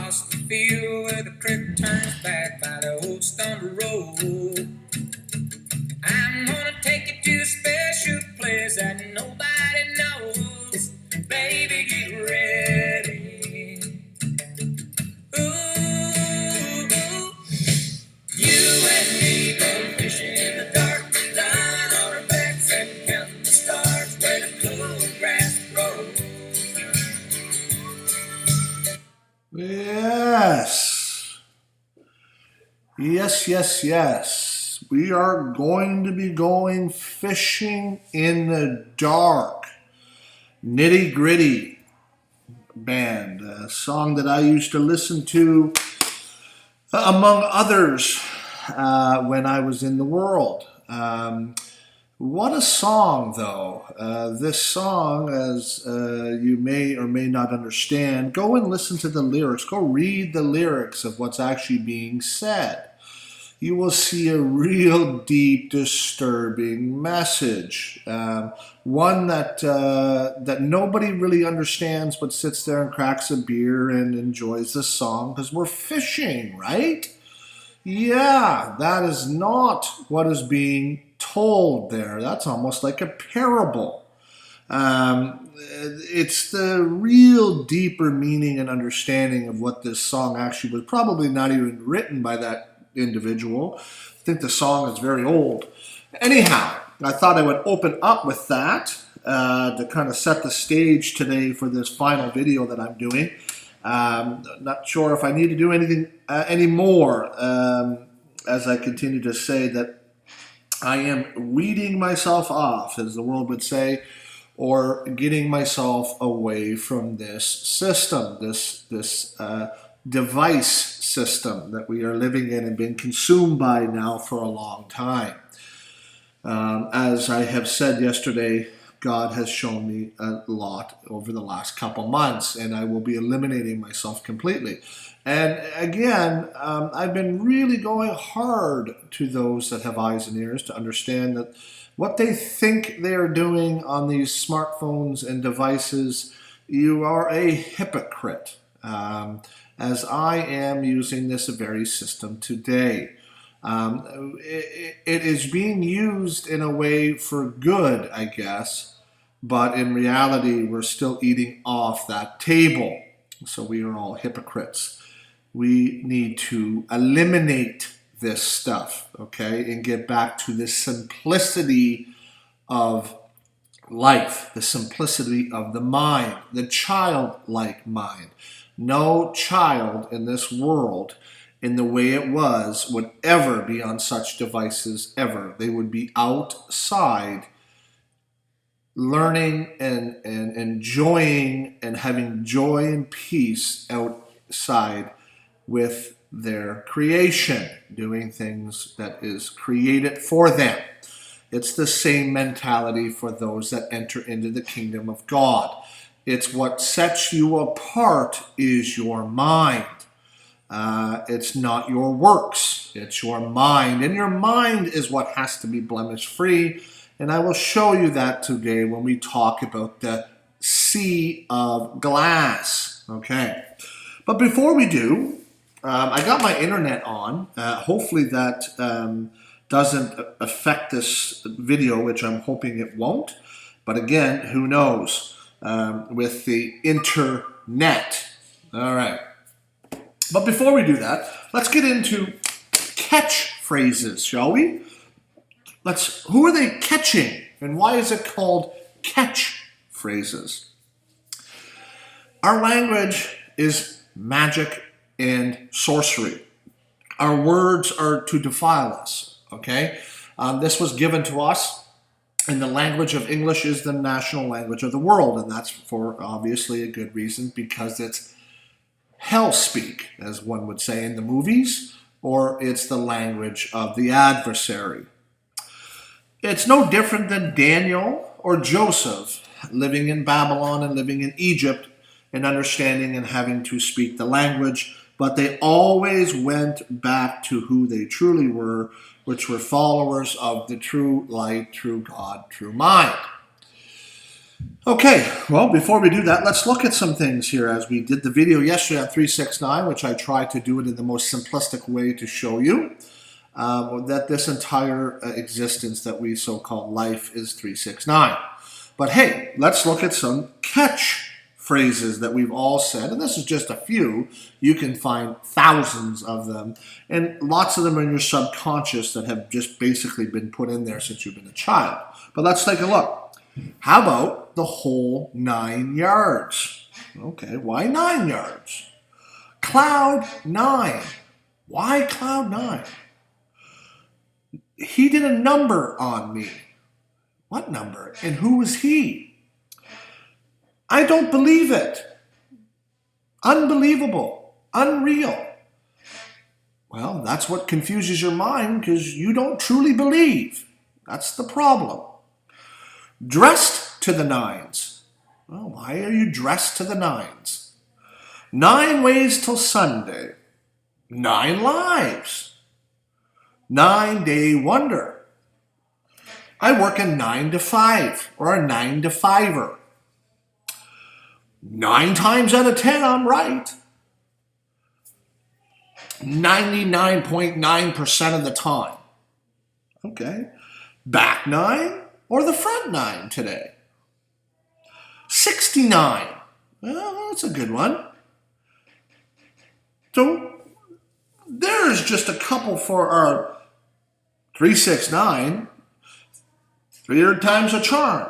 across the field where the creek turns back by the old stone road. I'm gonna take you to a special place that nobody knows. Baby, get ready. Ooh, you and me go fishing in the dark, lying on our backs and counting the stars where the cool grass grows. Yes. Yes, yes, yes. We are going to be going fishing in the dark. Nitty Gritty Band, a song that I used to listen to, among others, when I was in the world. What a song, though. This song, as you may or may not understand, go and listen to the lyrics. Go read the lyrics of what's actually being said. You will see a real deep, disturbing message. One that nobody really understands, but sits there and cracks a beer and enjoys the song because we're fishing, right? Yeah, that is not what is being told there. That's almost like a parable. It's the real deeper meaning and understanding of what this song actually was. Probably not even written by that individual. I think the song is very old. Anyhow, I thought I would open up with that to kind of set the stage today for this final video that I'm doing. Not sure if I need to do anything anymore, as I continue to say that I am weeding myself off, as the world would say, or getting myself away from this system, this device system that we are living in and been consumed by now for a long time. As I have said yesterday, God has shown me a lot over the last couple months, and I will be eliminating myself completely. And again, I've been really going hard to those that have eyes and ears to understand that what they think they are doing on these smartphones and devices, you are a hypocrite, as I am using this very system today. It is being used in a way for good, I guess, but in reality, we're still eating off that table. So we are all hypocrites. We need to eliminate this stuff, okay, and get back to the simplicity of life, the simplicity of the mind, the childlike mind. No child in this world, in the way it was, would ever be on such devices ever. They would be outside learning and enjoying and having joy and peace outside with their creation, doing things that is created for them. It's the same mentality for those that enter into the kingdom of God. It's what sets you apart is your mind. It's not your works, it's your mind. And your mind is what has to be blemish-free. And I will show you that today when we talk about the sea of glass. Okay. But before we do, I got my internet on. Hopefully that doesn't affect this video, which I'm hoping it won't. But again, who knows with the internet. All right. But before we do that, let's get into catchphrases, shall we? Who are they catching, and why is it called catchphrases? Our language is magic and sorcery. Our words are to defile us, okay? This was given to us, and the language of English is the national language of the world, and that's for obviously a good reason, because it's hell speak, as one would say in the movies, or it's the language of the adversary. It's no different than Daniel or Joseph living in Babylon and living in Egypt and understanding and having to speak the language, but they always went back to who they truly were, which were followers of the true light, true God, true mind. Okay, well, before we do that, let's look at some things here as we did the video yesterday on 369, which I tried to do it in the most simplistic way to show you that this entire existence that we so-called life is 369. But hey, let's look at some catch phrases that we've all said, and this is just a few. You can find thousands of them, and lots of them are in your subconscious that have just basically been put in there since you've been a child. But let's take a look. How about the whole 9 yards? Okay, why 9 yards? Cloud 9. Why cloud 9? He did a number on me. What number? And who was he? I don't believe it. Unbelievable. Unreal. Well, that's what confuses your mind because you don't truly believe. That's the problem. Dressed to the nines. Well, why are you dressed to the nines? 9 ways till Sunday. 9 lives. 9-day wonder. I work a 9 to 5 or a 9 to 5er. 9 times out of 10, I'm right. 99.9% of the time. Okay. Back 9 or the front 9 today. 69. Well, that's a good one. So there's just a couple for our 369. 3 times a charm.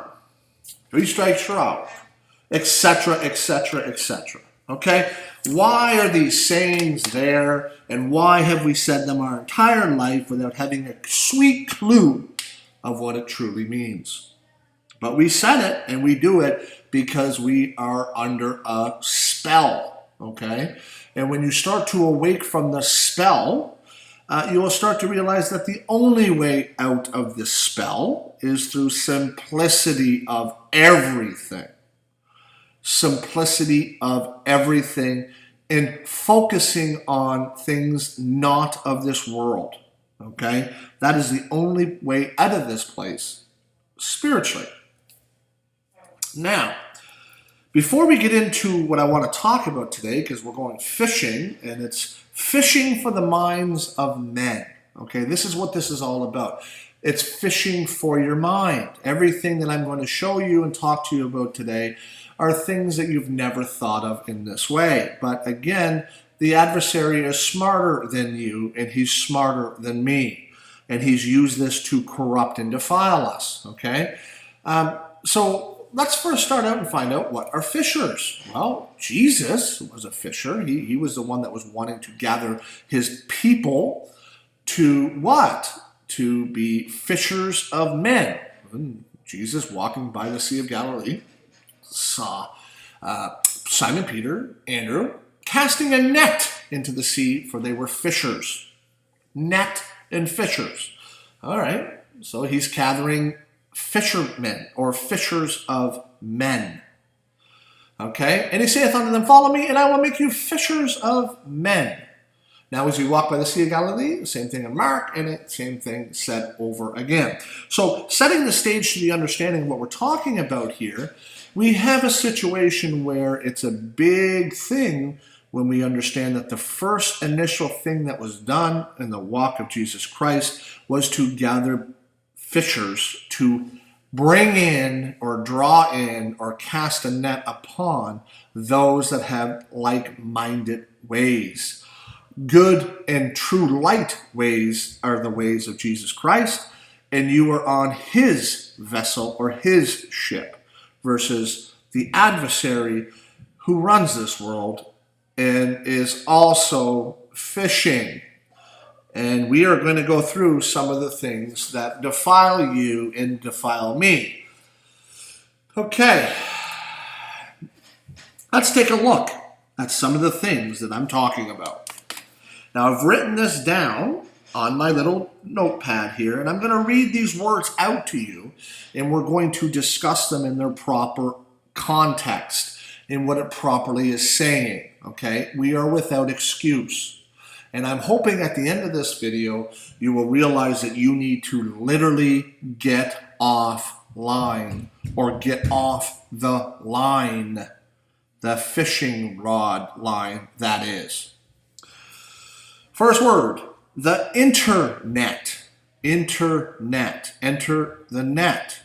3 strikes you're out. Etc., etc., etc. Okay? Why are these sayings there, and why have we said them our entire life without having a sweet clue of what it truly means? But we said it, and we do it because we are under a spell. Okay? And when you start to awake from the spell, you will start to realize that the only way out of this spell is through simplicity of everything. Simplicity of everything and focusing on things not of this world. Okay? That is the only way out of this place spiritually. Now, before we get into what I want to talk about today, because we're going fishing, and it's fishing for the minds of men. Okay, this is what this is all about. It's fishing for your mind. Everything that I'm going to show you and talk to you about today are things that you've never thought of in this way. But again, the adversary is smarter than you, and he's smarter than me. And he's used this to corrupt and defile us. Okay, so let's first start out and find out what are fishers. Well, Jesus was a fisher. He was the one that was wanting to gather his people to what? To be fishers of men. And Jesus, walking by the Sea of Galilee, saw Simon Peter, Andrew, casting a net into the sea, for they were fishers. Net and fishers. All right, so he's gathering fishermen or fishers of men. Okay, and he saith unto them, follow me, and I will make you fishers of men. Now, as you walk by the Sea of Galilee, the same thing in Mark, and the same thing said over again. So, setting the stage to the understanding of what we're talking about here, we have a situation where it's a big thing when we understand that the first initial thing that was done in the walk of Jesus Christ was to gather fishers to bring in or draw in or cast a net upon those that have like-minded ways. Good and true light ways are the ways of Jesus Christ, and you are on his vessel or his ship versus the adversary who runs this world and is also fishing. And we are going to go through some of the things that defile you and defile me. Okay, let's take a look at some of the things that I'm talking about. Now, I've written this down on my little notepad here, and I'm going to read these words out to you, and we're going to discuss them in their proper context and what it properly is saying. Okay, we are without excuse. And I'm hoping at the end of this video, you will realize that you need to literally get off line, or get off the line. The fishing rod line, that is. First word, the internet. Internet. Enter the net.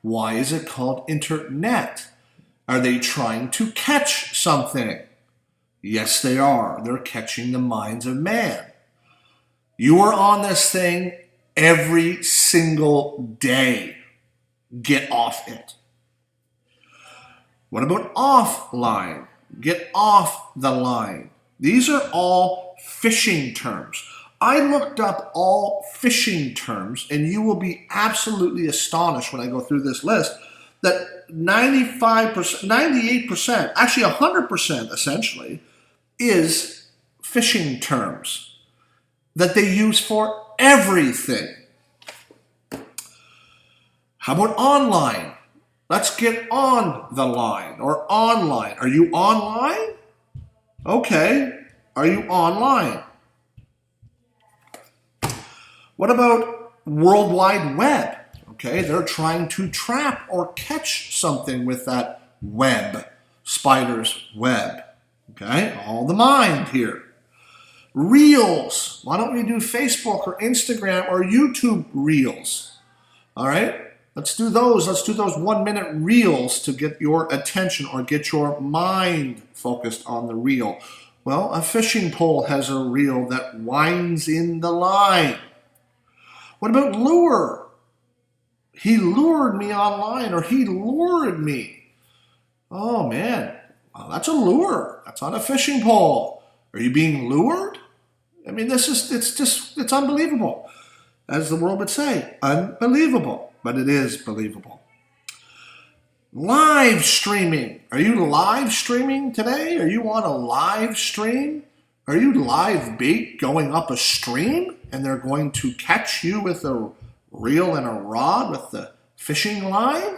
Why is it called internet? Are they trying to catch something? Yes, they are. They're catching the minds of man. You are on this thing every single day. Get off it. What about offline? Get off the line. These are all fishing terms. I looked up all fishing terms, and you will be absolutely astonished when I go through this list that 95%, 98%, actually 100% essentially, is fishing terms that they use for everything. How about online? Let's get on the line or online. Are you online? Okay. Are you online? What about World Wide Web? Okay, they're trying to trap or catch something with that web, spider's web. Okay, all the mind here. Reels. Why don't we do Facebook or Instagram or YouTube Reels? All right, let's do those. Let's do those 1-minute reels to get your attention or get your mind focused on the reel. Well, a fishing pole has a reel that winds in the line. What about lure? He lured me online, or he lured me. Oh man, well, that's a lure. That's on a fishing pole. Are you being lured? I mean, it's unbelievable. As the world would say, unbelievable, but it is believable. Live streaming. Are you live streaming today? Are you on a live stream? Are you live bait going up a stream and they're going to catch you with a reel and a rod with the fishing line?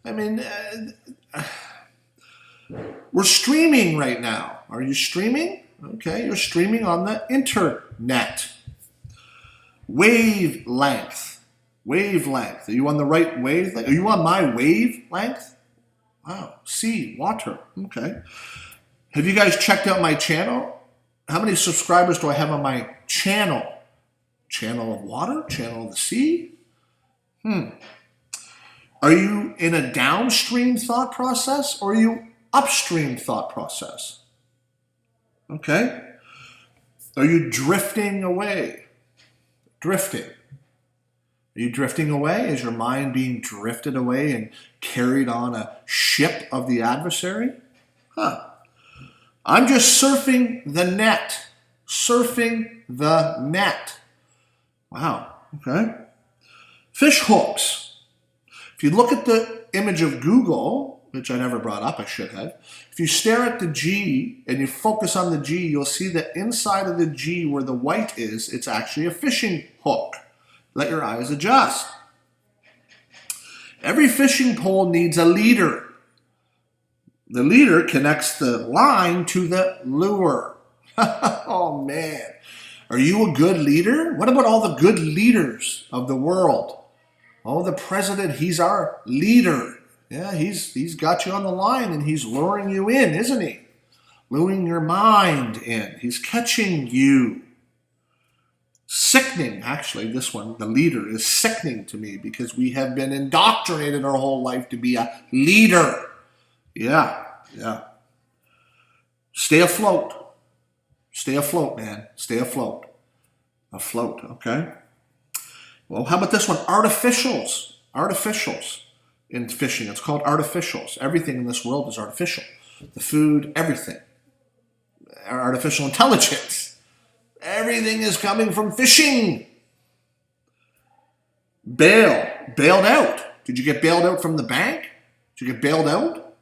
I mean, we're streaming right now. Are you streaming? Okay, you're streaming on the internet. Wavelength. Wavelength. Are you on the right wavelength? Are you on my wavelength? Wow. Sea, water. Okay. Have you guys checked out my channel? How many subscribers do I have on my channel? Channel of water? Channel of the sea? Are you in a downstream thought process or are you upstream thought process? Okay. Are you drifting away? Drifting. Are you drifting away? Is your mind being drifted away and carried on a ship of the adversary? I'm just surfing the net. Surfing the net. Wow. Okay. Fish hooks. If you look at the image of Google, which I never brought up, I should have. If you stare at the G and you focus on the G, you'll see that inside of the G where the white is, it's actually a fishing hook. Let your eyes adjust. Every fishing pole needs a leader. The leader connects the line to the lure. Oh man. Are you a good leader? What about all the good leaders of the world? Oh, the president, he's our leader. Yeah, he's got you on the line and he's luring you in, isn't he? Luring your mind in. He's catching you. Sickening, actually, this one, the leader, is sickening to me because we have been indoctrinated our whole life to be a leader. Yeah. Stay afloat. Stay afloat, man. Stay afloat. Afloat, okay? Well, how about this one? Artificials. Artificials in fishing. It's called artificials. Everything in this world is artificial. The food, everything. Artificial intelligence. Everything is coming from fishing. Bailed out. Did you get bailed out from the bank? Did you get bailed out?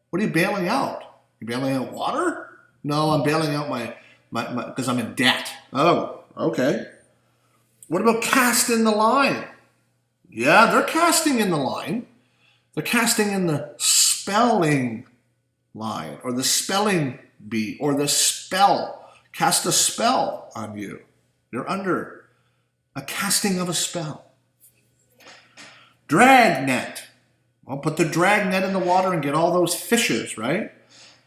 What are you bailing out? You bailing out water? No, I'm bailing out my because I'm in debt. Oh, okay. What about casting the line? Yeah, they're casting in the line. They're casting in the spelling line or the spelling bee or the spell. Cast a spell on you. You're under a casting of a spell. Drag net. Well, put the drag net in the water and get all those fishes, right?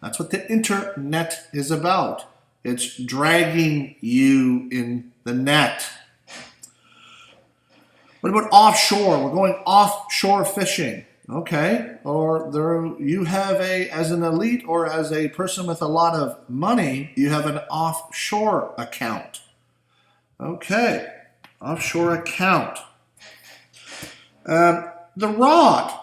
That's what the internet is about. It's dragging you in the net. What about offshore? We're going offshore fishing. Okay. Or you have as an elite or as a person with a lot of money, you have an offshore account. Okay. Offshore account. The rod.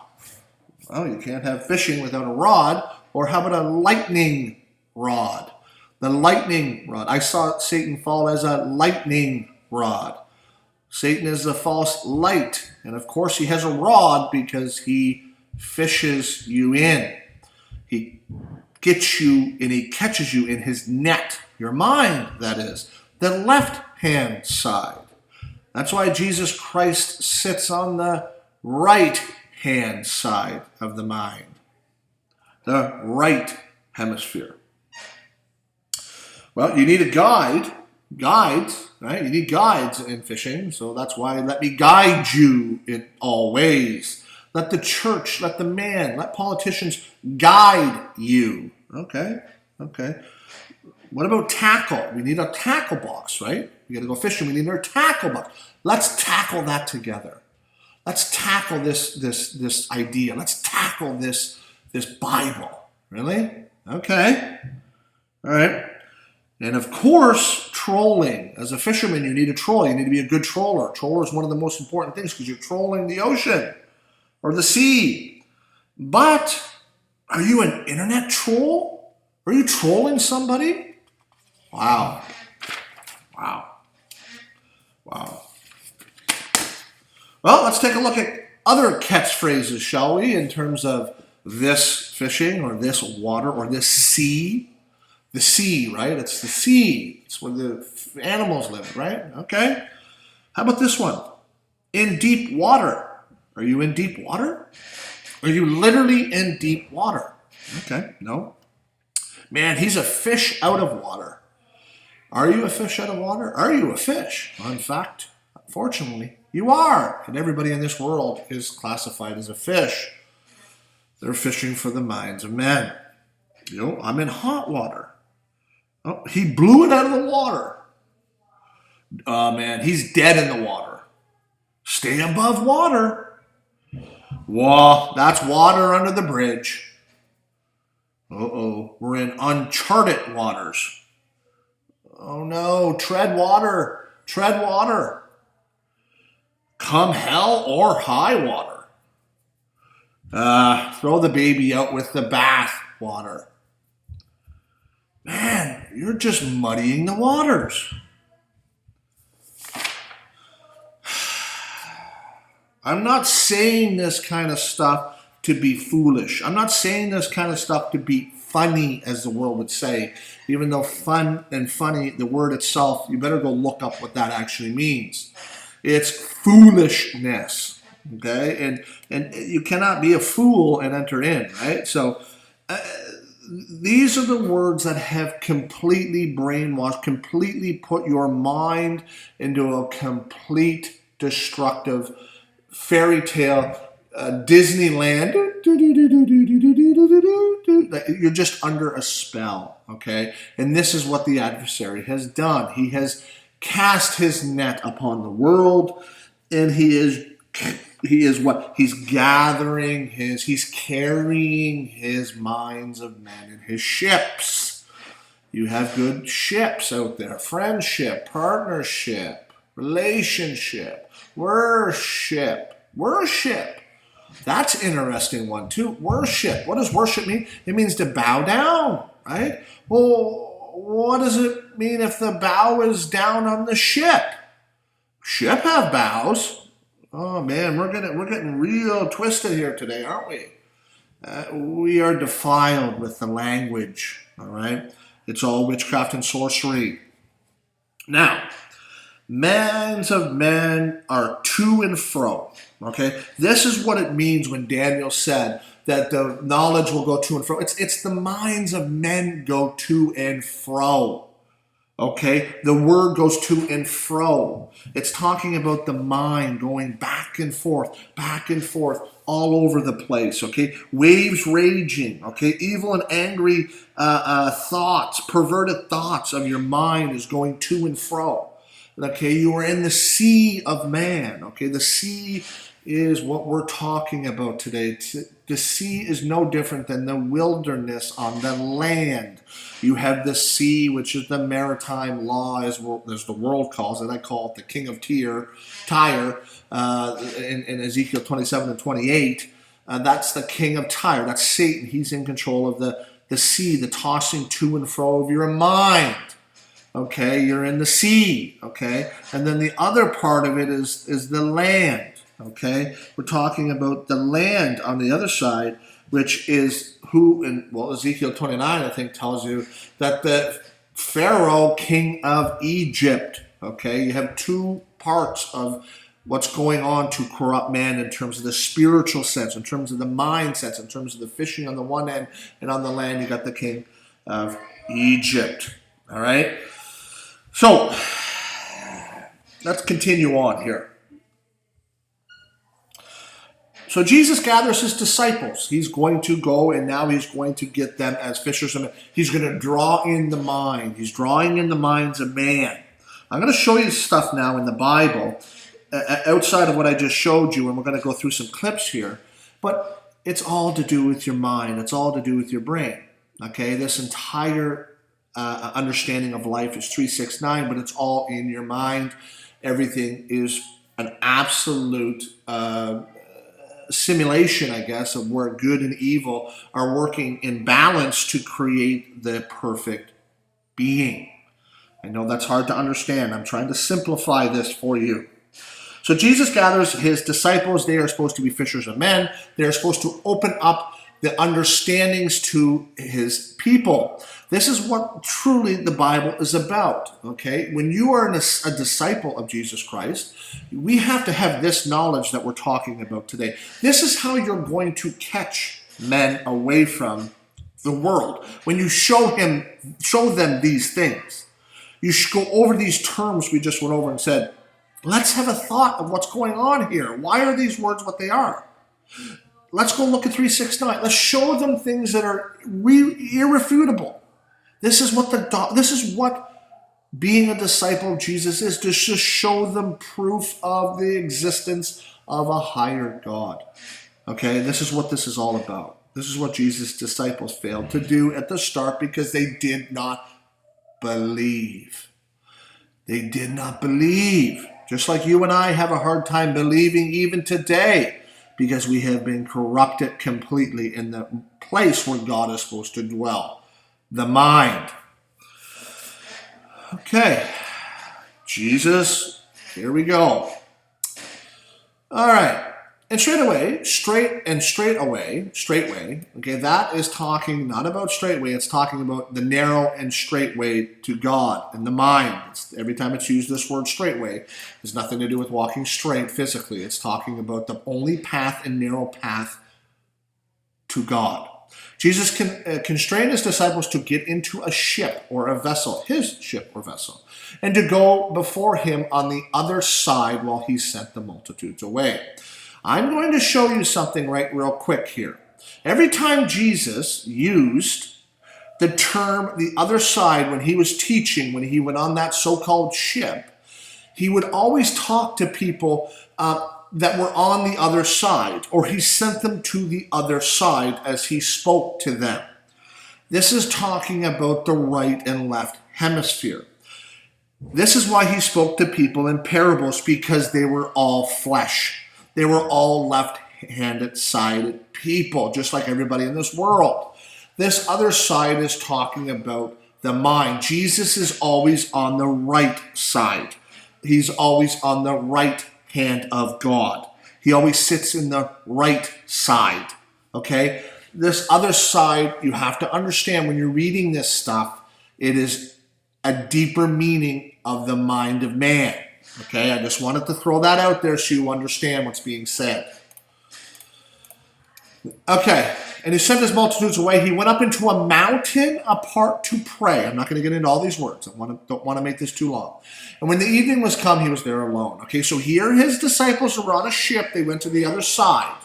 Well, you can't have fishing without a rod. Or how about a lightning rod? The lightning rod. I saw Satan fall as a lightning rod. Satan is the false light. And of course he has a rod because he fishes you in. He gets you and he catches you in his net. Your mind, that is. The left-hand side. That's why Jesus Christ sits on the right-hand side of the mind. The right hemisphere. Well, you need a guides, right? You need guides in fishing, so that's why let me guide you in all ways. Let the church, let the man, let politicians guide you. Okay. What about tackle? We need a tackle box, right? We got to go fishing. We need our tackle box. Let's tackle that together. Let's tackle this idea. Let's tackle this Bible. Really? Okay. All right. And of course, trolling. As a fisherman, you need a troll. You need to be a good troller. Troller is one of the most important things because you're trolling the ocean or the sea. But are you an internet troll? Are you trolling somebody? Wow. Well, let's take a look at other catchphrases, shall we, in terms of this fishing or this water or this sea. The sea, right? It's the sea. It's where the animals live, right? Okay. How about this one? In deep water. Are you in deep water? Are you literally in deep water? Okay, no. Man, he's a fish out of water. Are you a fish out of water? Are you a fish? Well, in fact, unfortunately, you are. And everybody in this world is classified as a fish. They're fishing for the minds of men. I'm in hot water. Oh, he blew it out of the water. Oh, man, he's dead in the water. Stay above water. Whoa, that's water under the bridge. Uh-oh, we're in uncharted waters. Oh, no, tread water. Come hell or high water. Throw the baby out with the bath water. Man, you're just muddying the waters. I'm not saying this kind of stuff to be foolish. I'm not saying this kind of stuff to be funny, as the world would say. Even though fun and funny, the word itself, you better go look up what that actually means. It's foolishness. Okay? And you cannot be a fool and enter in, right? So these are the words that have completely brainwashed, completely put your mind into a complete destructive fairy tale, Disneyland. You're just under a spell, okay? And this is what the adversary has done. He has cast his net upon the world, and he is what? He's gathering he's carrying his minds of men in his ships. You have good ships out there. Friendship, partnership, relationship, worship. That's an interesting one too. Worship. What does worship mean? It means to bow down, right? Well, what does it mean if the bow is down on the ship? Ship have bows. Oh man, we're getting real twisted here today, aren't we? We are defiled with the language, all right? It's all witchcraft and sorcery. Now, minds of men are to and fro, okay? This is what it means when Daniel said that the knowledge will go to and fro. It's the minds of men go to and fro, Okay, the word goes to and fro. It's talking about the mind going back and forth, all over the place. Okay, waves raging. Okay, evil and angry thoughts, perverted thoughts of your mind is going to and fro. Okay, you are in the sea of man. Okay, the sea is what we're talking about today. The sea is no different than the wilderness on the land. You have the sea, which is the maritime law, as the world calls it. I call it the king of Tyre, in Ezekiel 27 and 28. That's the king of Tyre. That's Satan. He's in control of the sea, the tossing to and fro of your mind. Okay, you're in the sea. Okay, and then the other part of it is the land. Okay, we're talking about the land on the other side, which is Ezekiel 29, I think, tells you that the Pharaoh, king of Egypt. Okay, you have two parts of what's going on to corrupt man in terms of the spiritual sense, in terms of the mind sense, in terms of the fishing on the one end, and on the land you got the king of Egypt. All right, so let's continue on here. So Jesus gathers his disciples. He's going to go, and now he's going to get them as fishers of men. He's going to draw in the mind. He's drawing in the minds of man. I'm going to show you stuff now in the Bible, outside of what I just showed you, and we're going to go through some clips here. But it's all to do with your mind. It's all to do with your brain. Okay, this entire understanding of life is 369, but it's all in your mind. Everything is an absolute simulation, I guess, of where good and evil are working in balance to create the perfect being. I know that's hard to understand. I'm trying to simplify this for you. So Jesus gathers his disciples. They are supposed to be fishers of men. They are supposed to open up the understandings to his people. This is what truly the Bible is about, okay? When you are a disciple of Jesus Christ, we have to have this knowledge that we're talking about today. This is how you're going to catch men away from the world. When you show them these things, you should go over these terms we just went over and said, let's have a thought of what's going on here. Why are these words what they are? Let's go look at 369. Let's show them things that are irrefutable. This is what being a disciple of Jesus is, to just show them proof of the existence of a higher God. Okay, this is what this is all about. This is what Jesus' disciples failed to do at the start because they did not believe. They did not believe. Just like you and I have a hard time believing even today, because we have been corrupted completely in the place where God is supposed to dwell, the mind. Okay, Jesus, here we go. All right, and straightway, okay, that is talking not about straightway, it's talking about the narrow and straight way to God and the mind. Every time it's used this word straightway, has nothing to do with walking straight physically. It's talking about the only path and narrow path to God. Jesus constrained his disciples to get into a ship or a vessel, his ship or vessel, and to go before him on the other side while he sent the multitudes away. I'm going to show you something real quick here. Every time Jesus used the term the other side when he was teaching, when he went on that so-called ship, he would always talk to people that were on the other side, or he sent them to the other side as he spoke to them. This is talking about the right and left hemisphere. This is why he spoke to people in parables, because they were all flesh. They were all left-handed sided people, just like everybody in this world. This other side is talking about the mind. Jesus is always on the right side. He's always on the right hand of God. He always sits in the right side, okay? This other side, you have to understand when you're reading this stuff, it is a deeper meaning of the mind of man. Okay, I just wanted to throw that out there so you understand what's being said. Okay, and he sent his multitudes away. He went up into a mountain apart to pray. I'm not going to get into all these words. Don't want to make this too long. And when the evening was come, he was there alone. Okay, so here his disciples were on a ship. They went to the other side.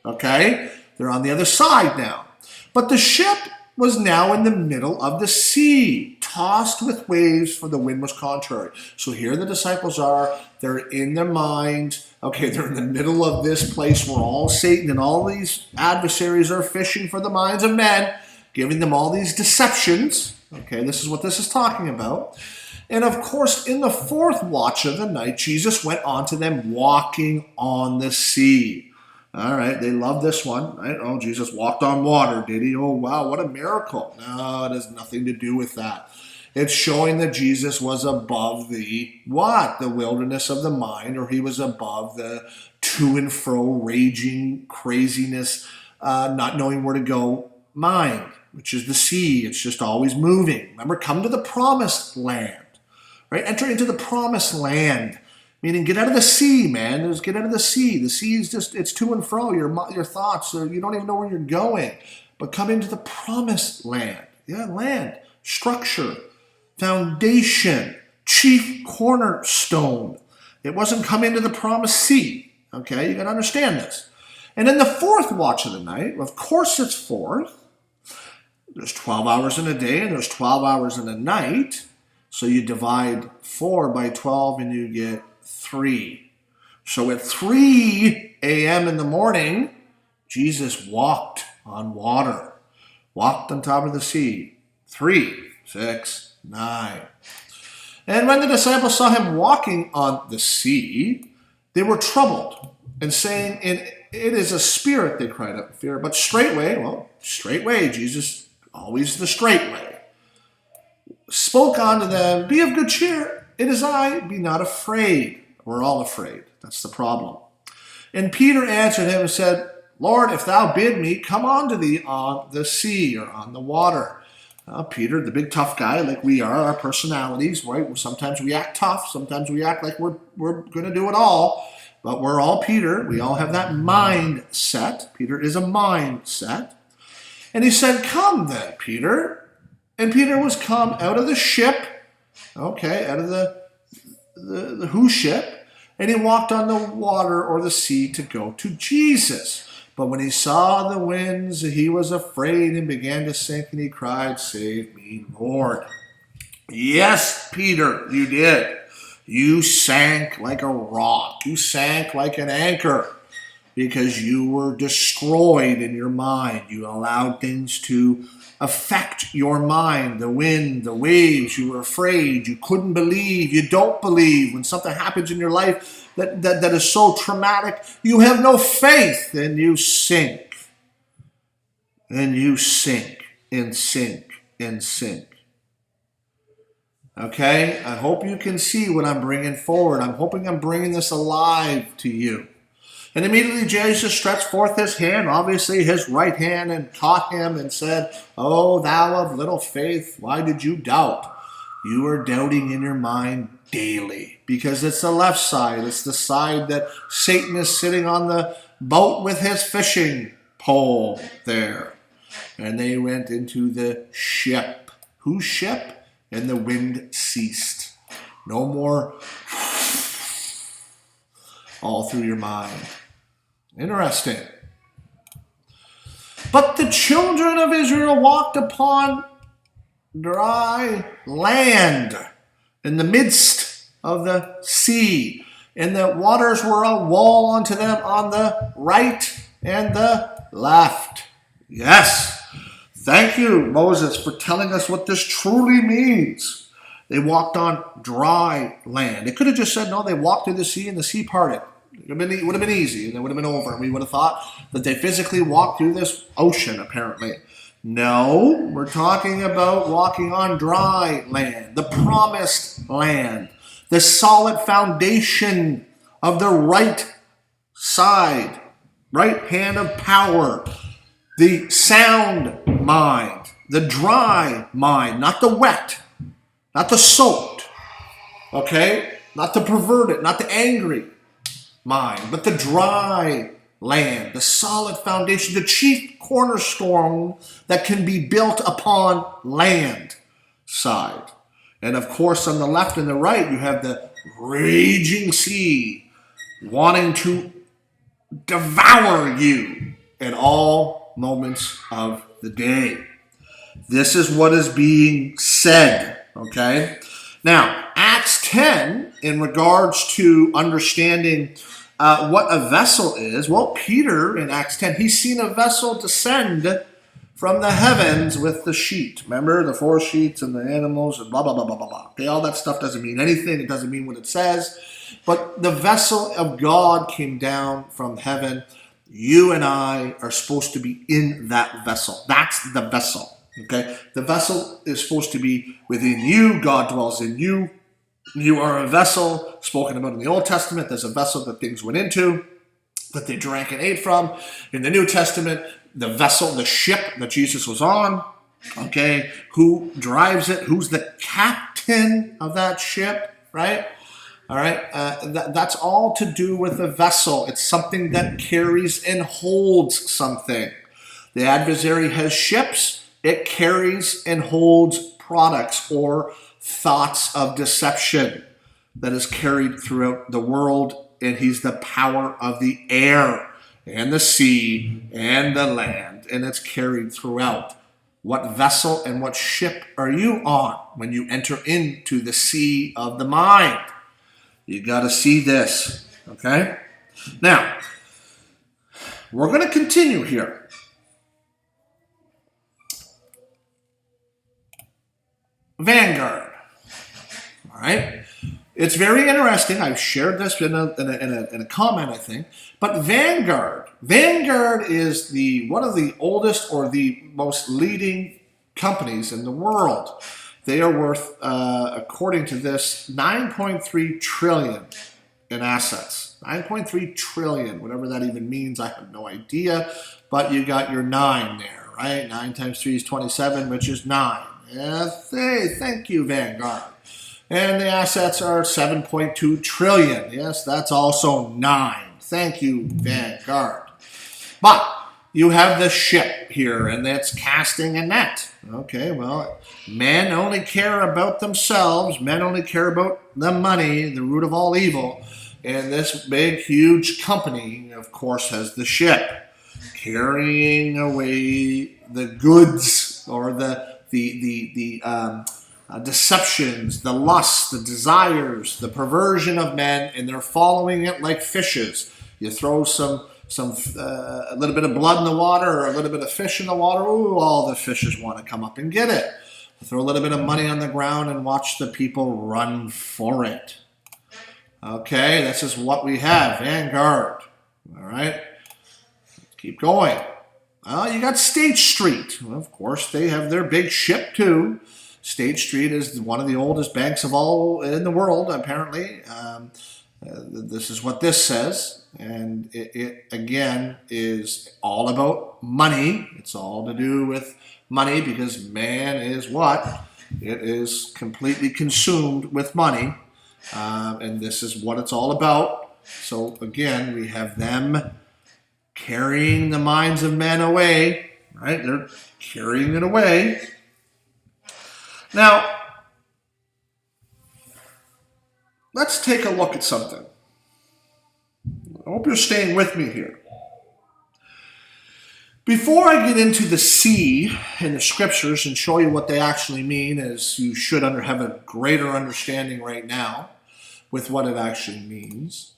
Okay, they're on the other side now. But the ship was now in the middle of the sea, tossed with waves, for the wind was contrary. So here the disciples are. They're in their mind. Okay, they're in the middle of this place where all Satan and all these adversaries are fishing for the minds of men, giving them all these deceptions. Okay, this is what this is talking about. And of course, in the fourth watch of the night, Jesus went on to them walking on the sea. All right, they love this one, right? Oh, Jesus walked on water, did he? Oh, wow, what a miracle. No, it has nothing to do with that. It's showing that Jesus was above the what? The wilderness of the mind, or he was above the to and fro, raging craziness, not knowing where to go mind, which is the sea. It's just always moving. Remember, come to the promised land, right? Enter into the promised land. Meaning, get out of the sea, man. Just get out of the sea. The sea is just, it's to and fro. Your thoughts, you don't even know where you're going. But come into the promised land. Yeah, land. Structure. Foundation. Chief cornerstone. It wasn't come into the promised sea. Okay, you got to understand this. And in the fourth watch of the night, of course it's fourth. There's 12 hours in a day and there's 12 hours in a night. So you divide 4 by 12 and you get 3. So at 3 a.m. in the morning, Jesus walked on water, walked on top of the sea. 3, 6, 9. And when the disciples saw him walking on the sea, they were troubled, and saying, "It is a spirit," they cried out in fear. But straightway, Jesus, always the straight way, spoke unto them, "Be of good cheer, it is I, be not afraid." We're all afraid. That's the problem. And Peter answered him and said, "Lord, if thou bid me, come unto thee on the sea," or on the water. Peter, the big tough guy, like we are, our personalities, right? Sometimes we act tough. Sometimes we act like we're going to do it all. But we're all Peter. We all have that mindset. Peter is a mindset. And he said, "Come then, Peter." And Peter was come out of the ship, okay, out of the who ship, and he walked on the water or the sea to go to Jesus. But when he saw the winds, he was afraid and began to sink, and he cried, "Save me, Lord." Yes, Peter, you did. You sank like a rock. You sank like an anchor because you were destroyed in your mind. You allowed things to affect your mind, the wind, the waves. You were afraid. You couldn't believe. You don't believe. When something happens in your life that is so traumatic, you have no faith, and you sink. And you sink and sink and sink. Okay? I hope you can see what I'm bringing forward. I'm hoping I'm bringing this alive to you. And immediately Jesus stretched forth his hand, obviously his right hand, and caught him and said, "O thou of little faith, why did you doubt?" You are doubting in your mind daily because it's the left side. It's the side that Satan is sitting on the boat with his fishing pole there. And they went into the ship. Whose ship? And the wind ceased. No more all through your mind. Interesting. But the children of Israel walked upon dry land in the midst of the sea, and the waters were a wall unto them on the right and the left. Yes. Thank you, Moses, for telling us what this truly means. They walked on dry land. It could have just said, no, they walked through the sea and the sea parted. It would have been easy, and it would have been over, and we would have thought that they physically walked through this ocean, apparently. No, we're talking about walking on dry land, the promised land, the solid foundation of the right side, right hand of power, the sound mind, the dry mind, not the wet, not the soaked, okay? Not the perverted, not the angry mind, but the dry land, the solid foundation, the chief cornerstone that can be built upon land side. And of course, on the left and the right, you have the raging sea wanting to devour you at all moments of the day. This is what is being said, okay? Now, Acts 10, in regards to understanding what a vessel is, well, Peter in Acts 10, he's seen a vessel descend from the heavens with the sheet. Remember, the 4 sheets and the animals and blah, blah, blah, blah, blah, blah. Okay, all that stuff doesn't mean anything. It doesn't mean what it says. But the vessel of God came down from heaven. You and I are supposed to be in that vessel. That's the vessel. Okay, the vessel is supposed to be within you. God dwells in you. You are a vessel spoken about in the Old Testament. There's a vessel that things went into, that they drank and ate from. In the New Testament, the vessel, the ship that Jesus was on, okay, who drives it? Who's the captain of that ship, right? All right, that's all to do with a vessel. It's something that carries and holds something. The adversary has ships. It carries and holds products or thoughts of deception that is carried throughout the world, and he's the power of the air and the sea and the land, and it's carried throughout. What vessel and what ship are you on when you enter into the sea of the mind? You got to see this, okay? Now, we're going to continue here. Vanguard. All right. It's very interesting. I've shared this in a comment, I think. But Vanguard is one of the oldest or the most leading companies in the world. They are worth, according to this, 9.3 trillion in assets. 9.3 trillion, whatever that even means, I have no idea. But you got your 9 there, right? 9 times 3 is 27, which is 9. Yes, hey, thank you, Vanguard. And the assets are 7.2 trillion. Yes, that's also 9. Thank you, Vanguard. But you have the ship here, and that's casting a net. Okay, well, men only care about themselves. Men only care about the money, the root of all evil. And this big, huge company, of course, has the ship carrying away the goods or the deceptions, the lusts, the desires, the perversion of men, and they're following it like fishes. You throw a little bit of blood in the water or a little bit of fish in the water, ooh, all the fishes want to come up and get it. You throw a little bit of money on the ground and watch the people run for it. Okay, this is what we have, Vanguard. All right, keep going. You got State Street. Well, of course, they have their big ship too. State Street is one of the oldest banks of all in the world, apparently. This is what this says. And it again, is all about money. It's all to do with money because man is what? It is completely consumed with money. And this is what it's all about. So again, we have them carrying the minds of men away, right? They're carrying it away. Now, let's take a look at something. I hope you're staying with me here. Before I get into the sea in the scriptures and show you what they actually mean, as you should have a greater understanding right now with what it actually means,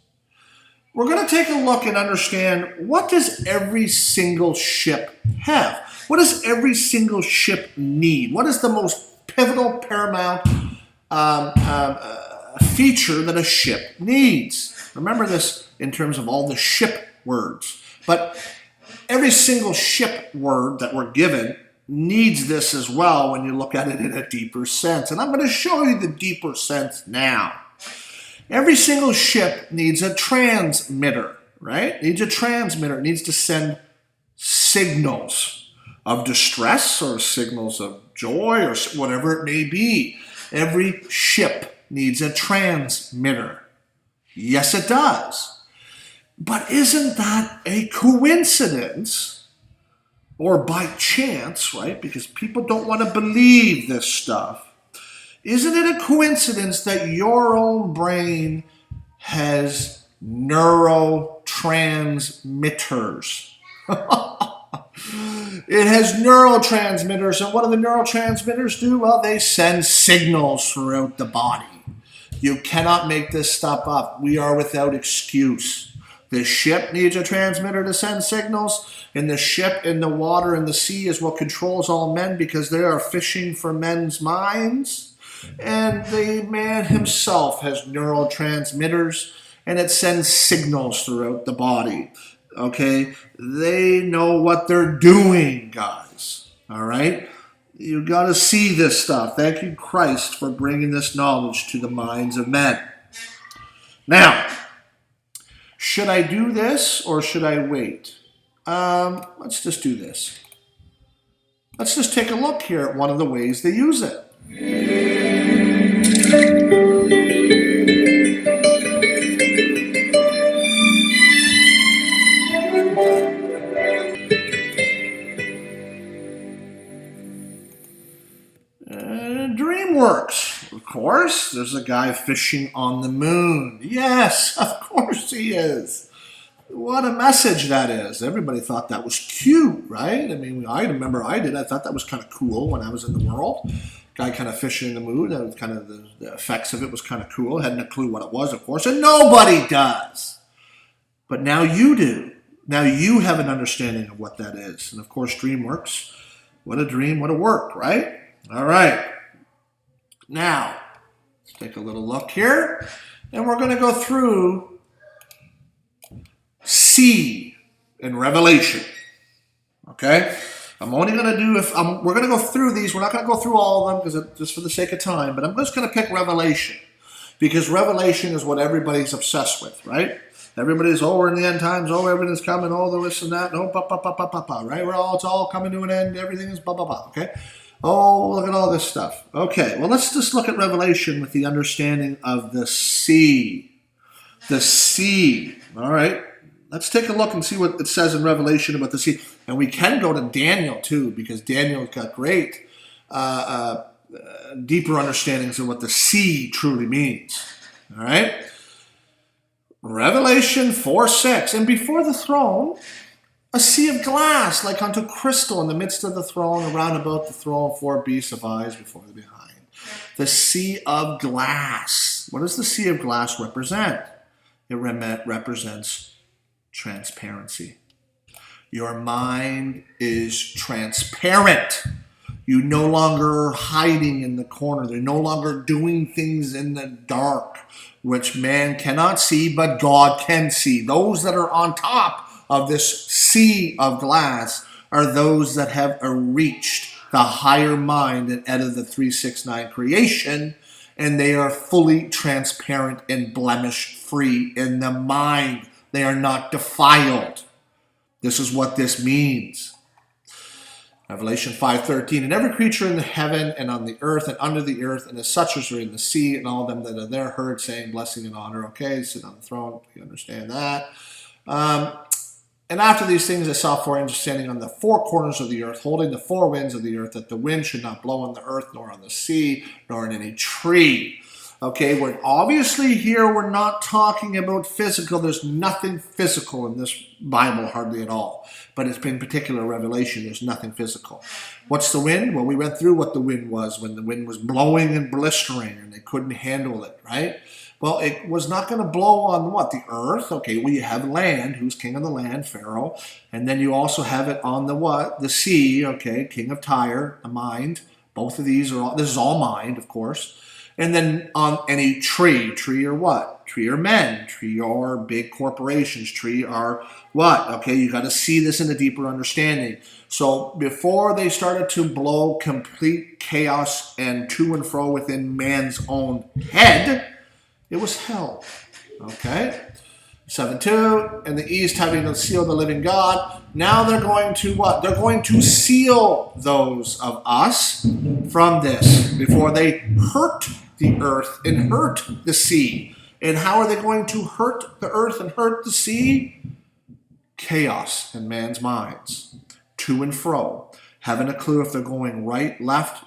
we're going to take a look and understand, what does every single ship have? What does every single ship need? What is the most pivotal, paramount feature that a ship needs? Remember this in terms of all the ship words. But every single ship word that we're given needs this as well when you look at it in a deeper sense. And I'm going to show you the deeper sense now. Every single ship needs a transmitter, right? Needs a transmitter. It needs to send signals of distress or signals of joy or whatever it may be. Every ship needs a transmitter. Yes, it does. But isn't that a coincidence or by chance, right? Because people don't want to believe this stuff. Isn't it a coincidence that your own brain has neurotransmitters? It has neurotransmitters, and what do the neurotransmitters do? Well, they send signals throughout the body. You cannot make this stuff up. We are without excuse. The ship needs a transmitter to send signals, and the ship in the water and the sea is what controls all men because they are fishing for men's minds. And the man himself has neurotransmitters, and it sends signals throughout the body. Okay? They know what they're doing, guys. All right? You got to see this stuff. Thank you, Christ, for bringing this knowledge to the minds of men. Now, should I do this or should I wait? Let's just do this. Let's just take a look here at one of the ways they use it. DreamWorks, of course. There's a guy fishing on the moon. Yes, of course he is. What a message that is. Everybody thought that was cute, right? I mean, I remember I did. I thought that was kind of cool when I was in the world. Guy kind of fishing in the moon. That was kind of the effects of it was kind of cool. I hadn't a clue what it was, of course, and nobody does. But now you do. Now you have an understanding of what that is. And of course, DreamWorks. What a dream, what a work, right? All right. Now, let's take a little look here. And we're going to go through C in Revelation. Okay? I'm only going to do, we're going to go through these. We're not going to go through all of them because just for the sake of time. But I'm just going to pick Revelation. Because Revelation is what everybody's obsessed with, right? Everybody's, we're in the end times, everything's coming, this and that, right? It's all coming to an end, everything is okay? Look at all this stuff. Okay, well, let's just look at Revelation with the understanding of the sea. The sea, all right? Let's take a look and see what it says in Revelation about the sea. And we can go to Daniel, too, because Daniel's got great deeper understandings of what the sea truly means, all right? Revelation 4:6, and before the throne, a sea of glass like unto crystal in the midst of the throne, around about the throne, 4 beasts of eyes before and behind. The sea of glass. What does the sea of glass represent? It represents transparency. Your mind is transparent. You no longer are hiding in the corner. They're no longer doing things in the dark, which man cannot see, but God can see. Those that are on top of this sea of glass are those that have reached the higher mind and out of the 369 creation, and they are fully transparent and blemish-free in the mind. They are not defiled. This is what this means. Revelation 5:13, and every creature in the heaven and on the earth and under the earth and as such as are in the sea and all them that are there heard saying blessing and honor. Okay, sit on the throne. You understand that. And after these things I saw 4 angels standing on the 4 corners of the earth, holding the 4 winds of the earth, that the wind should not blow on the earth, nor on the sea, nor in any tree. Okay, we're obviously here we're not talking about physical. There's nothing physical in this Bible, hardly at all. But it's been particular Revelation. There's nothing physical. What's the wind? Well, we went through what the wind was when the wind was blowing and blistering and they couldn't handle it, right? Well, it was not going to blow on what? The earth. Okay, well, you have land. Who's king of the land? Pharaoh. And then you also have it on the what? The sea. Okay, king of Tyre, the mind. Both of these are all, this is all mind, of course. And then on any tree. Tree or what? Tree are men. Tree are big corporations. Tree are what? Okay, you got to see this in a deeper understanding. So before they started to blow complete chaos and to and fro within man's own head, it was hell. Okay? 7:2, and the east having the seal of the living God. Now they're going to what? They're going to seal those of us from this before they hurt the earth and hurt the sea And how are they going to hurt the earth and hurt the sea? Chaos in man's minds, to and fro, having a clue if they're going right, left,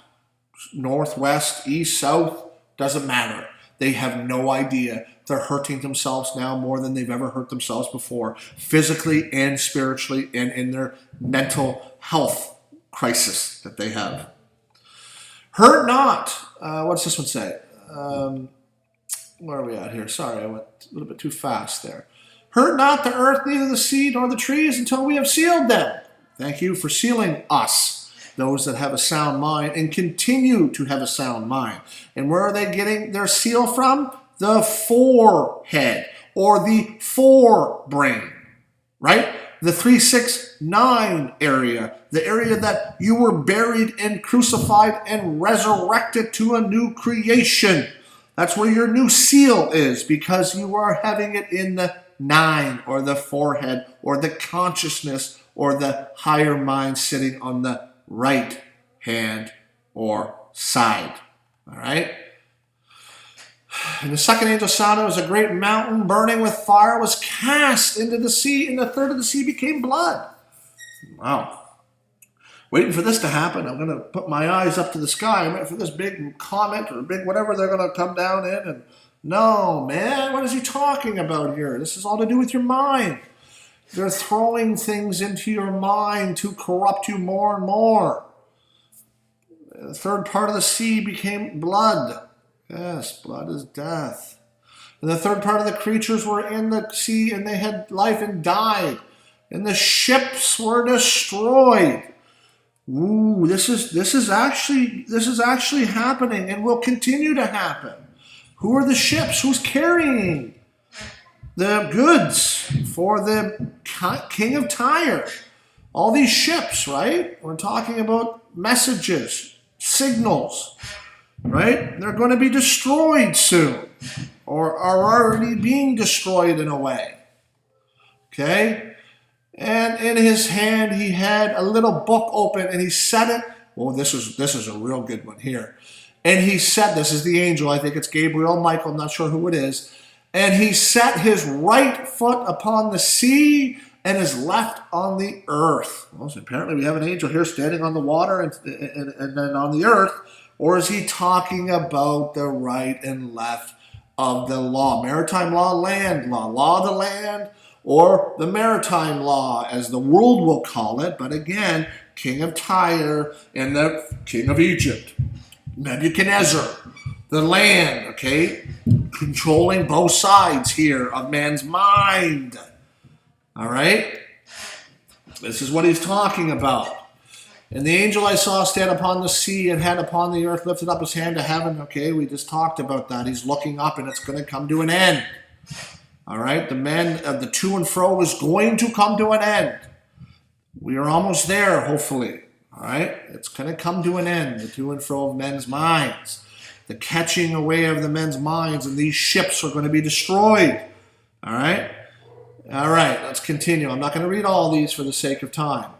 northwest, east, south, doesn't matter. They have no idea. They're hurting themselves now more than they've ever hurt themselves before, physically and spiritually, and in their mental health crisis that they have. Hurt not. What's this one say? Where are we at here? Sorry, I went a little bit too fast there. Hurt not the earth, neither the sea, nor the trees, until we have sealed them. Thank you for sealing us, those that have a sound mind, and continue to have a sound mind. And where are they getting their seal from? The forehead, or the forebrain, right? The 369 area, the area that you were buried and crucified and resurrected to a new creation. That's where your new seal is, because you are having it in the 9, or the forehead, or the consciousness, or the higher mind sitting on the right hand or side. All right? And the second angel sounded, was a great mountain burning with fire was cast into the sea, and the third of the sea became blood. Wow. Waiting for this to happen. I'm going to put my eyes up to the sky. I'm waiting for this big comet or big whatever they're going to come down in. And no, man, what is he talking about here? This is all to do with your mind. They're throwing things into your mind to corrupt you more and more. The third part of the sea became blood. Yes, blood is death. And the third part of the creatures were in the sea, and they had life and died. And the ships were destroyed. Ooh, this is actually happening, and will continue to happen. Who are the ships? Who's carrying the goods for the king of Tyre? All these ships, right? We're talking about messages, signals, right? They're going to be destroyed soon, or are already being destroyed in a way. Okay? And in his hand he had a little book open, and he set it. Well, this is a real good one here. And he said, this is the angel, I think it's Gabriel, Michael, I'm not sure who it is. And he set his right foot upon the sea and his left on the earth. Well, so apparently we have an angel here standing on the water and then on the earth. Or is he talking about the right and left of the law? Maritime law, land law, law of the land, or the maritime law, as the world will call it. But again, king of Tyre and the king of Egypt, Nebuchadnezzar, the land, okay, controlling both sides here of man's mind. All right? This is what he's talking about. And the angel I saw stand upon the sea and had upon the earth lifted up his hand to heaven. Okay, we just talked about that. He's looking up, and it's going to come to an end. All right, the men of the to and fro is going to come to an end. We are almost there, hopefully. All right, it's going to come to an end, the to and fro of men's minds. The catching away of the men's minds, and these ships are going to be destroyed. All right, let's continue. I'm not going to read all these for the sake of time.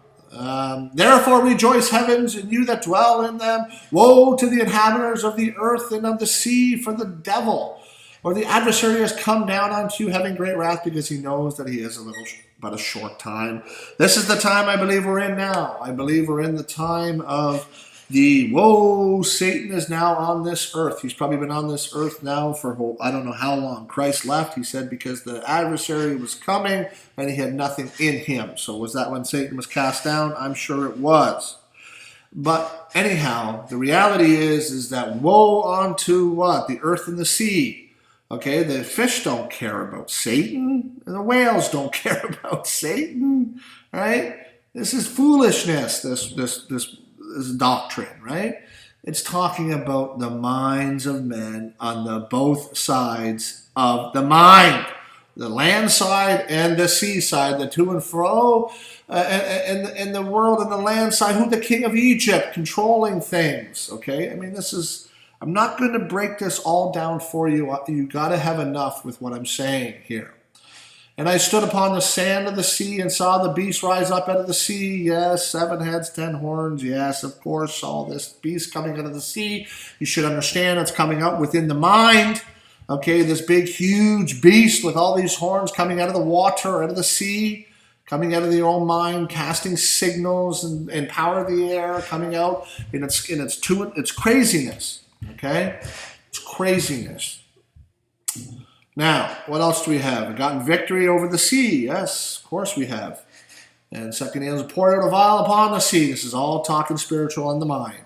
Therefore rejoice, heavens, and you that dwell in them. Woe to the inhabitants of the earth and of the sea, for the devil, or the adversary, has come down unto you, having great wrath, because he knows that he is but a short time. This is the time I believe we're in now. I believe we're in the time of the, whoa, Satan is now on this earth. He's probably been on this earth now for, I don't know how long. Christ left, he said, because the adversary was coming and he had nothing in him. So was that when Satan was cast down? I'm sure it was. But anyhow, the reality is that woe unto what? The earth and the sea. Okay, the fish don't care about Satan, and the whales don't care about Satan, right? This is foolishness, this doctrine, right? It's talking about the minds of men on the both sides of the mind, the land side and the sea side, the to and fro, and the world and the land side. Who? The king of Egypt, controlling things. Okay, I mean, this is. I'm not going to break this all down for you. You got to have enough with what I'm saying here. And I stood upon the sand of the sea and saw the beast rise up out of the sea. Yes, 7 heads, 10 horns. Yes, of course, all this beast coming out of the sea. You should understand it's coming out within the mind. Okay, this big, huge beast with all these horns coming out of the water, out of the sea, coming out of your own mind, casting signals and power of the air, coming out in its craziness. Okay, it's craziness. Now, what else do we have? We've gotten victory over the sea. Yes, of course we have. And second angel poured out a vial upon the sea. This is all talking spiritual on the mind.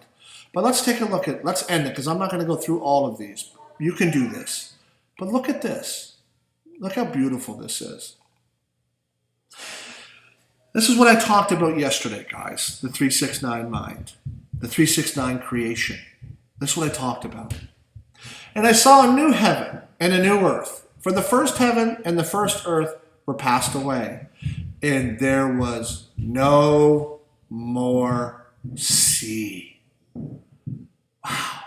But let's take a look at, let's end it, because I'm not going to go through all of these. You can do this. But look at this. Look how beautiful this is. This is what I talked about yesterday, guys. The 369 mind. The 369 creation. This is what I talked about. And I saw a new heaven and a new earth. For the first heaven and the first earth were passed away. And there was no more sea. Wow.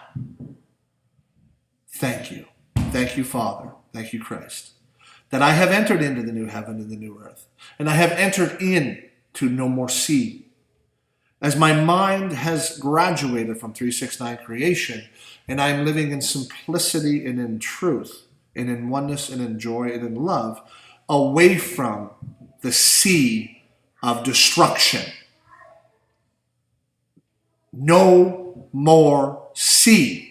Thank you. Thank you, Father. Thank you, Christ. That I have entered into the new heaven and the new earth. And I have entered into no more sea. As my mind has graduated from 369 creation, and I'm living in simplicity and in truth, and in oneness and in joy and in love, away from the sea of destruction. No more sea.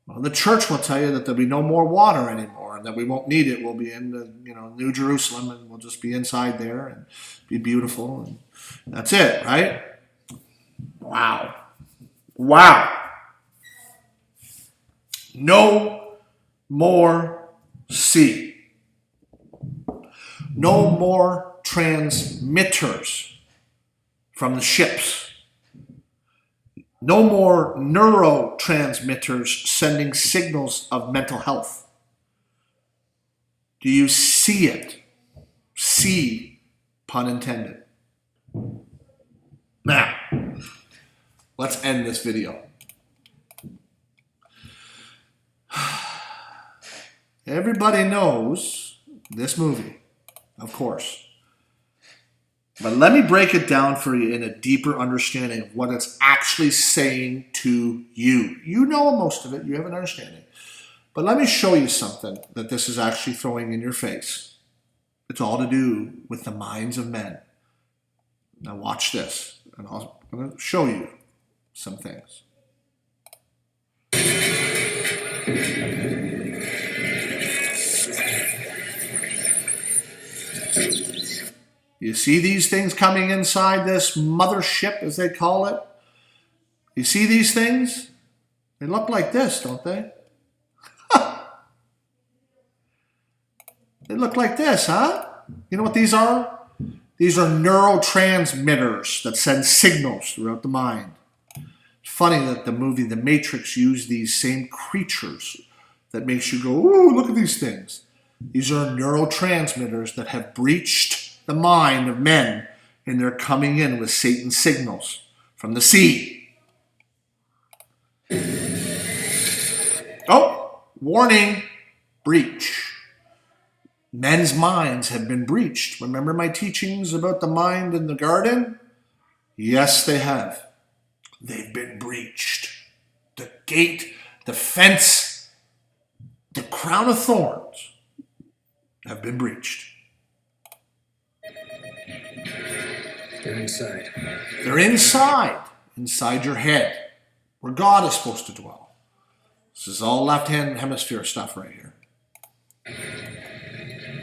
Well, the church will tell you that there'll be no more water anymore, and that we won't need it. We'll be in the New Jerusalem, and we'll just be inside there and be beautiful, and that's it, right? Wow. Wow. No more sea. No more transmitters from the ships. No more neurotransmitters sending signals of mental health. Do you see it? See, pun intended. Now, let's end this video. Everybody knows this movie, of course. But let me break it down for you in a deeper understanding of what it's actually saying to you. You know most of it. You have an understanding. But let me show you something that this is actually throwing in your face. It's all to do with the minds of men. Now watch this, and I'm going to show you some things. You see these things coming inside this mothership, as they call it? You see these things? They look like this, don't they? They look like this, huh? You know what these are? These are neurotransmitters that send signals throughout the mind. It's funny that the movie The Matrix used these same creatures that makes you go, ooh, look at these things. These are neurotransmitters that have breached the mind of men, and they're coming in with Satan's signals from the sea. Oh, warning, breach. Men's minds have been breached. Remember my teachings about the mind in the garden? Yes, they have. They've been breached. The gate, the fence, the crown of thorns have been breached. They're inside. They're inside your head, where God is supposed to dwell. This is all left-hand hemisphere stuff right here.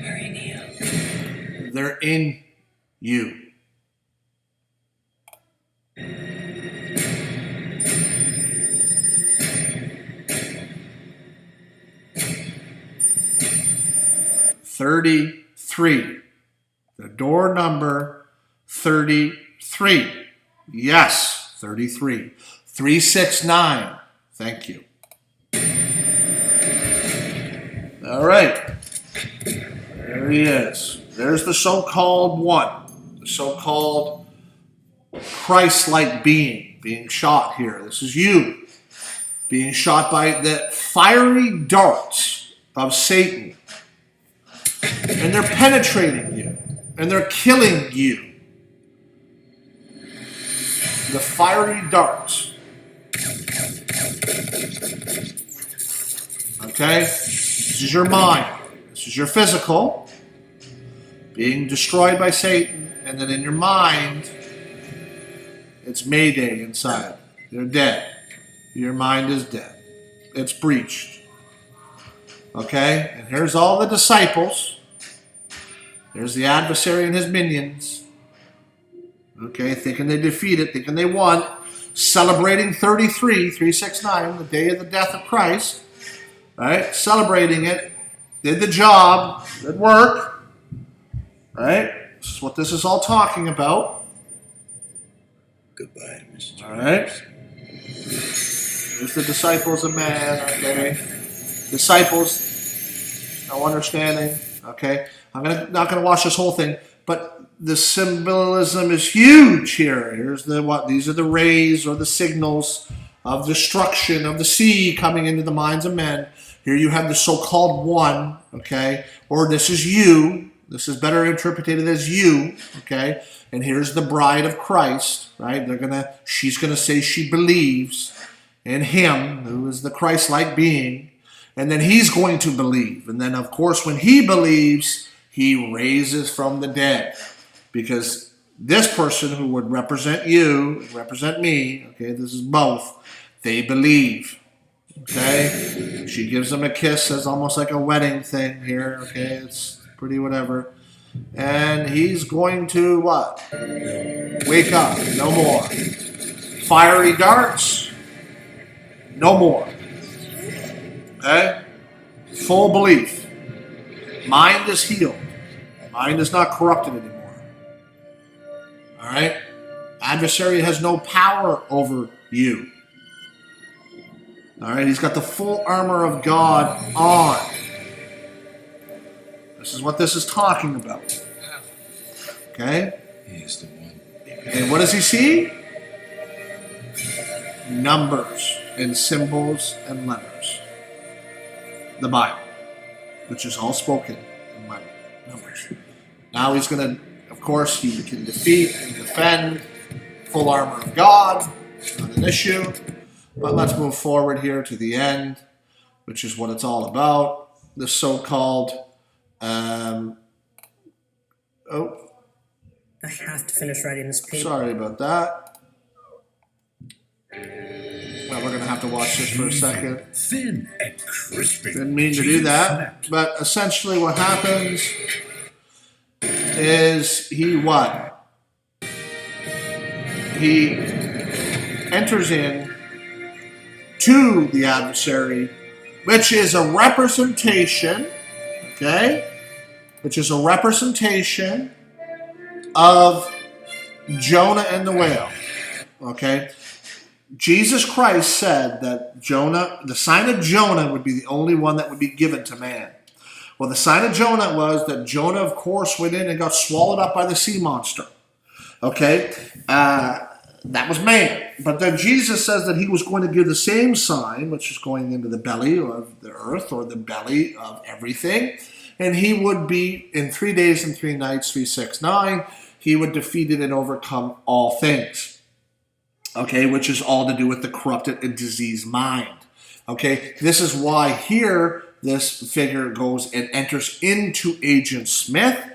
They're in you. They're in you. $33. The door number 33. Yes, 33. 369. Thank you. All right. There he is. There's the so-called one. The so-called Christ-like being shot here. This is you being shot by the fiery darts of Satan. And they're penetrating you. And they're killing you. The fiery darts. I'm Okay? This is your mind. This is your physical being destroyed by Satan. And then in your mind, it's Mayday inside. You're dead. Your mind is dead. It's breached. Okay? And here's all the disciples. There's the adversary and his minions. Okay? Thinking they defeated, thinking they won. Celebrating 369, the day of the death of Christ. Right? Celebrating it. Did the job. Did work. Right? This is what this is all talking about. Goodbye, Mr. All right? There's the disciples of man, okay? Disciples, no understanding, okay? I'm not gonna watch this whole thing, but the symbolism is huge here. Here's the what? These are the rays or the signals of destruction of the sea coming into the minds of men. Here you have the so-called one, okay? Or this is you. This is better interpreted as you, okay? And here's the bride of Christ, right? She's gonna say she believes in him, who is the Christ-like being, and then he's going to believe. And then, of course, when he believes, he raises from the dead. Because this person who would represent you, represent me, okay, this is both, they believe. Okay? She gives him a kiss as almost like a wedding thing here, okay? It's pretty whatever. And he's going to what? Wake up. No more. Fiery darts. No more. Okay? Full belief. Mind is healed. Mind is not corrupted anymore. Alright? Adversary has no power over you. Alright? He's got the full armor of God on. This is what this is talking about. Okay? He is the one. And what does he see? Numbers and symbols and letters. The Bible, which is all spoken in numbers. Now he's going to, of course, he can defeat and defend. Full armor of God. Not an issue. But let's move forward here to the end, which is what it's all about. The so-called I have to finish writing this paper. sorry about that. Well, we're going to have to watch this for a second. Thin and crispy. Didn't mean to do that. But essentially what happens is he what? He enters in to the adversary, which is a representation, okay? Which is a representation of Jonah and the whale, okay? Jesus Christ said that Jonah, the sign of Jonah would be the only one that would be given to man. Well, the sign of Jonah was that Jonah, of course, went in and got swallowed up by the sea monster, okay? That was man. But then Jesus says that he was going to give the same sign, which is going into the belly of the earth or the belly of everything. And he would be, in 3 days and 3 nights, 369, he would defeat it and overcome all things. Okay, which is all to do with the corrupted and diseased mind. Okay, this is why here this figure goes and enters into Agent Smith.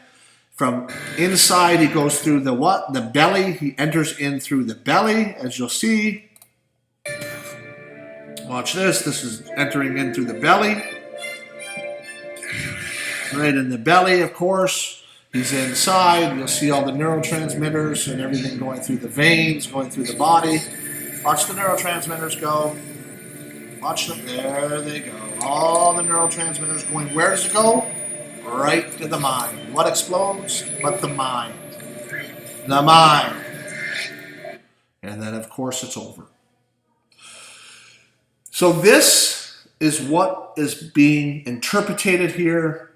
From inside, he goes through the what? The belly. He enters in through the belly, as you'll see. Watch this. This is entering in through the belly. Right in the belly, of course. He's inside. You'll see all the neurotransmitters and everything going through the veins, going through the body. Watch the neurotransmitters go. Watch them. There they go. All the neurotransmitters going. Where does it go? Right to the mind. What explodes? But the mind. The mind. And then, of course, it's over. So this is what is being interpreted here.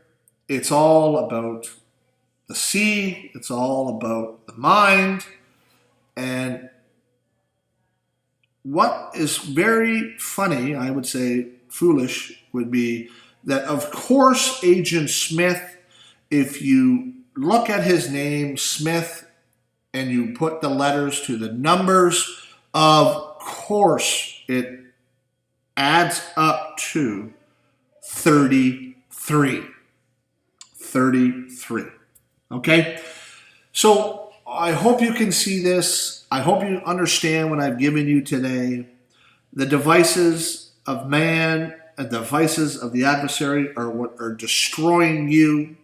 It's all about the sea. It's all about the mind. And what is very funny, I would say foolish, would be that, of course, Agent Smith, if you look at his name, Smith, and you put the letters to the numbers, of course, it adds up to 33. 33. Okay? So I hope you can see this. I hope you understand what I've given you today. The devices of man and devices of the adversary are what are destroying you.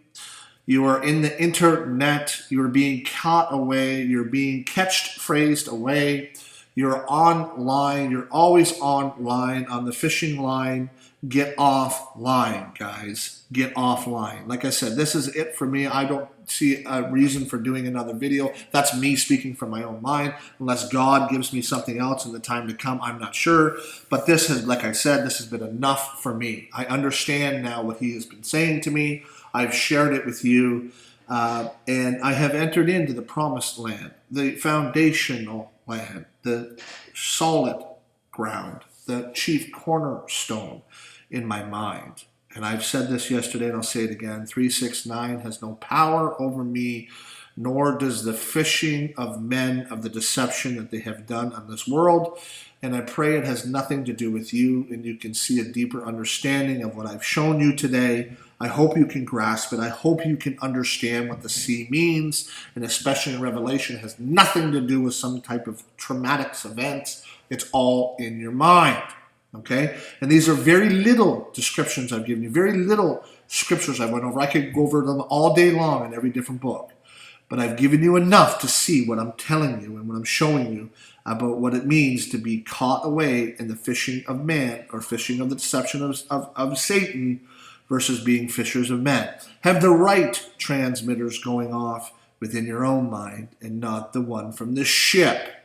You are in the internet. You are being caught away. You're being phrased away. You're online. You're always online on the fishing line. Get offline, guys. Get offline. Like I said, this is it for me. I don't see a reason for doing another video. That's me speaking from my own mind. Unless God gives me something else in the time to come, I'm not sure. But this has, like I said, this has been enough for me. I understand now what He has been saying to me. I've shared it with you. And I have entered into the promised land, the foundational land, the solid ground, the chief cornerstone in my mind. And I've said this yesterday and I'll say it again. 369 has no power over me, nor does the fishing of men of the deception that they have done on this world. And I pray it has nothing to do with you and you can see a deeper understanding of what I've shown you today. I hope you can grasp it. I hope you can understand what the sea means, and especially in Revelation, it has nothing to do with some type of traumatic events. It's all in your mind, okay? And these are very little descriptions I've given you, very little scriptures I went over. I could go over them all day long in every different book, but I've given you enough to see what I'm telling you and what I'm showing you about what it means to be caught away in the fishing of man, or fishing of the deception of Satan, versus being fishers of men. Have the right transmitters going off within your own mind and not the one from the ship.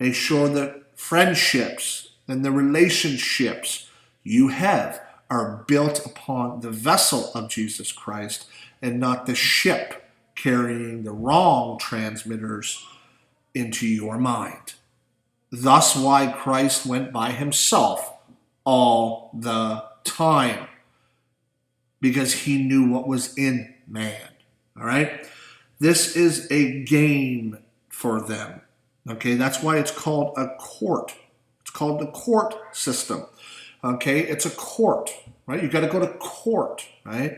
Make sure that friendships and the relationships you have are built upon the vessel of Jesus Christ and not the ship carrying the wrong transmitters into your mind. Thus why Christ went by himself all the time, because he knew what was in man. All right? This is a game for them. Okay? That's why it's called a court. It's called the court system. Okay? It's a court, right? You got to go to court, right?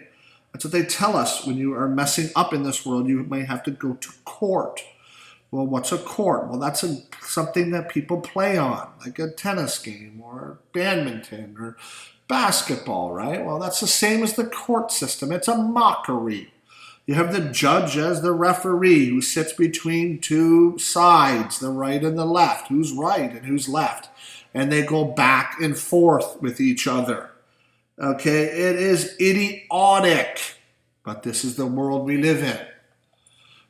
That's what they tell us. When you are messing up in this world, you may have to go to court. Well, what's a court? Well, that's something that people play on, like a tennis game or badminton or basketball, right? Well, that's the same as the court system. It's a mockery. You have the judge as the referee who sits between two sides, the right and the left, who's right and who's left. And they go back and forth with each other. Okay, it is idiotic, but this is the world we live in.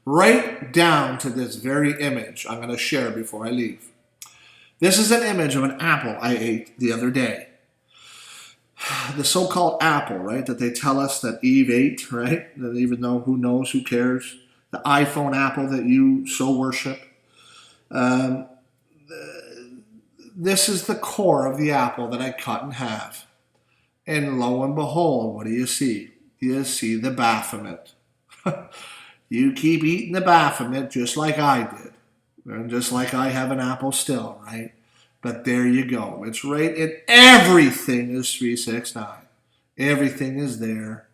Right down to this very image I'm going to share before I leave. This is an image of an apple I ate the other day. The so-called apple, right, that they tell us that Eve ate, right? That even though who knows, who cares? The iPhone apple that you so worship. This is the core of the apple that I cut in half. And lo and behold, what do you see? You see the Baphomet. You keep eating the Baphomet just like I did. And just like I have an apple still, right? But there you go. It's right, and everything is 369. Everything is there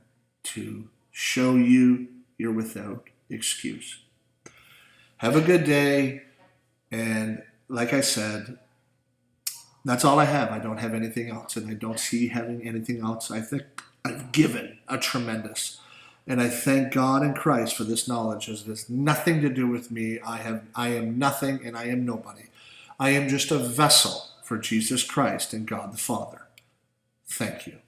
to show you you're without excuse. Have a good day. And like I said, that's all I have. I don't have anything else, and I don't see having anything else. I think I've given a tremendous. And I thank God in Christ for this knowledge. It has nothing to do with me. I am nothing and I am nobody. I am just a vessel for Jesus Christ and God the Father. Thank you.